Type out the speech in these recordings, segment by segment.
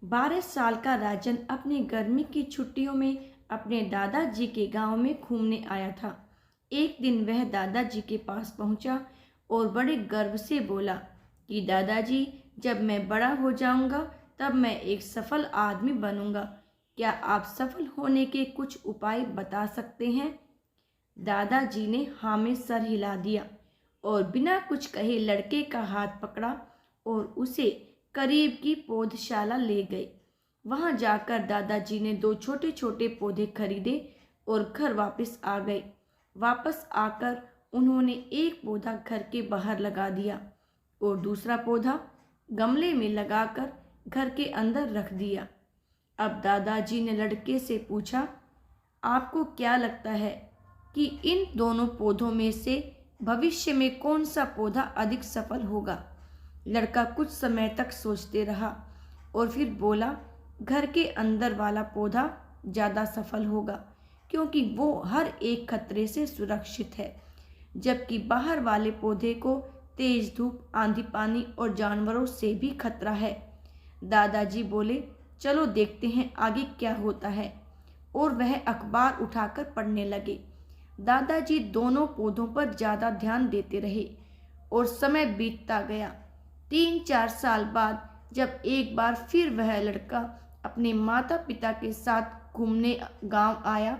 12 साल का राजन अपनी गर्मी की छुट्टियों में अपने दादाजी के गांव में घूमने आया था। एक दिन वह दादाजी के पास पहुंचा और बड़े गर्व से बोला कि दादाजी, जब मैं बड़ा हो जाऊंगा तब मैं एक सफल आदमी बनूंगा। क्या आप सफल होने के कुछ उपाय बता सकते हैं? दादाजी ने हाँ में सर हिला दिया और बिना कुछ कहे लड़के का हाथ पकड़ा और उसे करीब की पौधशाला ले गए। वहां जाकर दादाजी ने 2 छोटे छोटे पौधे खरीदे और घर वापस आ गए। वापस आकर उन्होंने एक पौधा घर के बाहर लगा दिया और दूसरा पौधा गमले में लगाकर घर के अंदर रख दिया। अब दादाजी ने लड़के से पूछा, आपको क्या लगता है कि इन दोनों पौधों में से भविष्य में कौन सा पौधा अधिक सफल होगा? लड़का कुछ समय तक सोचते रहा और फिर बोला, घर के अंदर वाला पौधा ज़्यादा सफल होगा क्योंकि वो हर एक खतरे से सुरक्षित है, जबकि बाहर वाले पौधे को तेज धूप, आंधी पानी और जानवरों से भी खतरा है। दादाजी बोले, चलो देखते हैं आगे क्या होता है। और वह अखबार उठाकर पढ़ने लगे। दादाजी दोनों पौधों पर ज़्यादा ध्यान देते रहे और समय बीतता गया। 3-4 साल बाद जब एक बार फिर वह लड़का अपने माता पिता के साथ घूमने गांव आया,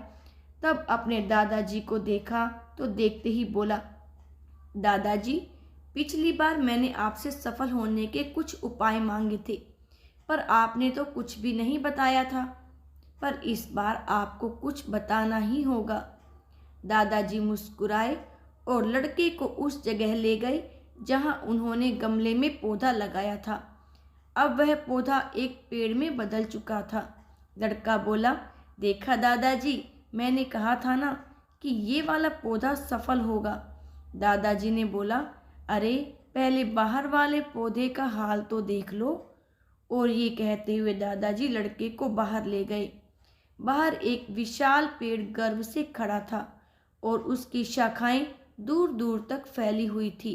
तब अपने दादाजी को देखा तो देखते ही बोला, दादाजी, पिछली बार मैंने आपसे सफल होने के कुछ उपाय मांगे थे, पर आपने तो कुछ भी नहीं बताया था। पर इस बार आपको कुछ बताना ही होगा। दादाजी मुस्कुराए और लड़के को उस जगह ले गए जहां उन्होंने गमले में पौधा लगाया था। अब वह पौधा एक पेड़ में बदल चुका था। लड़का बोला, देखा दादाजी, मैंने कहा था ना कि ये वाला पौधा सफल होगा। दादाजी ने बोला, अरे पहले बाहर वाले पौधे का हाल तो देख लो। और ये कहते हुए दादाजी लड़के को बाहर ले गए। बाहर एक विशाल पेड़ गर्व से खड़ा था और उसकी शाखाएं दूर दूर तक फैली हुई थी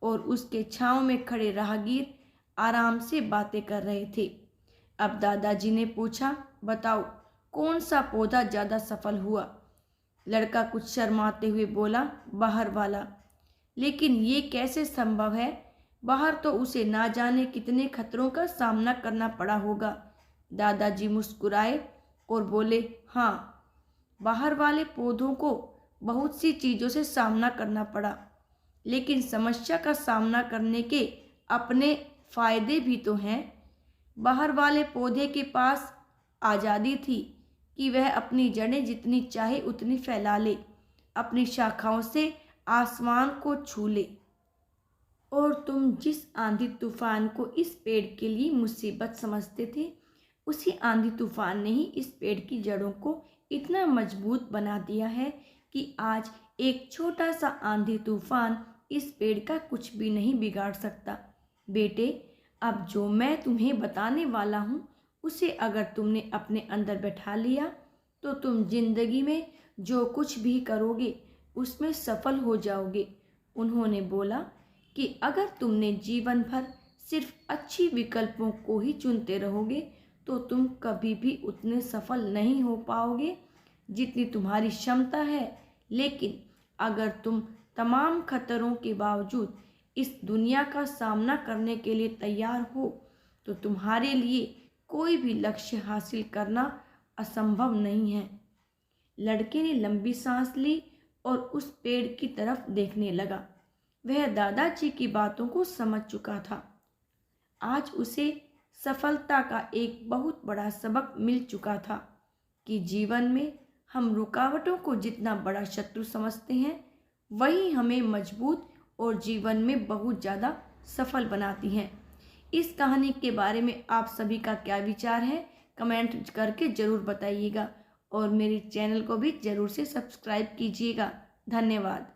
और उसके छांव में खड़े राहगीर आराम से बातें कर रहे थे। अब दादाजी ने पूछा, बताओ कौन सा पौधा ज़्यादा सफल हुआ? लड़का कुछ शर्माते हुए बोला, बाहर वाला। लेकिन ये कैसे संभव है? बाहर तो उसे ना जाने कितने खतरों का सामना करना पड़ा होगा। दादाजी मुस्कुराए और बोले, हाँ, बाहर वाले पौधों को बहुत सी चीज़ों से सामना करना पड़ा, लेकिन समस्या का सामना करने के अपने फायदे भी तो हैं। बाहर वाले पौधे के पास आज़ादी थी कि वह अपनी जड़ें जितनी चाहे उतनी फैला ले, अपनी शाखाओं से आसमान को छू ले। और तुम जिस आंधी तूफान को इस पेड़ के लिए मुसीबत समझते थे, उसी आंधी तूफान ने ही इस पेड़ की जड़ों को इतना मजबूत बना दिया है कि आज एक छोटा सा आंधी तूफान इस पेड़ का कुछ भी नहीं बिगाड़ सकता। बेटे, अब जो मैं तुम्हें बताने वाला हूँ, उसे अगर तुमने अपने अंदर बैठा लिया तो तुम जिंदगी में जो कुछ भी करोगे उसमें सफल हो जाओगे। उन्होंने बोला कि अगर तुमने जीवन भर सिर्फ अच्छी विकल्पों को ही चुनते रहोगे तो तुम कभी भी उतने सफल नहीं हो पाओगे जितनी तुम्हारी क्षमता है। लेकिन अगर तुम तमाम खतरों के बावजूद इस दुनिया का सामना करने के लिए तैयार हो तो तुम्हारे लिए कोई भी लक्ष्य हासिल करना असंभव नहीं है। लड़के ने लंबी सांस ली और उस पेड़ की तरफ देखने लगा। वह दादाजी की बातों को समझ चुका था। आज उसे सफलता का एक बहुत बड़ा सबक मिल चुका था कि जीवन में हम रुकावटों को जितना बड़ा शत्रु समझते हैं, वही हमें मजबूत और जीवन में बहुत ज़्यादा सफल बनाती हैं। इस कहानी के बारे में आप सभी का क्या विचार है, कमेंट करके ज़रूर बताइएगा और मेरे चैनल को भी ज़रूर से सब्सक्राइब कीजिएगा। धन्यवाद।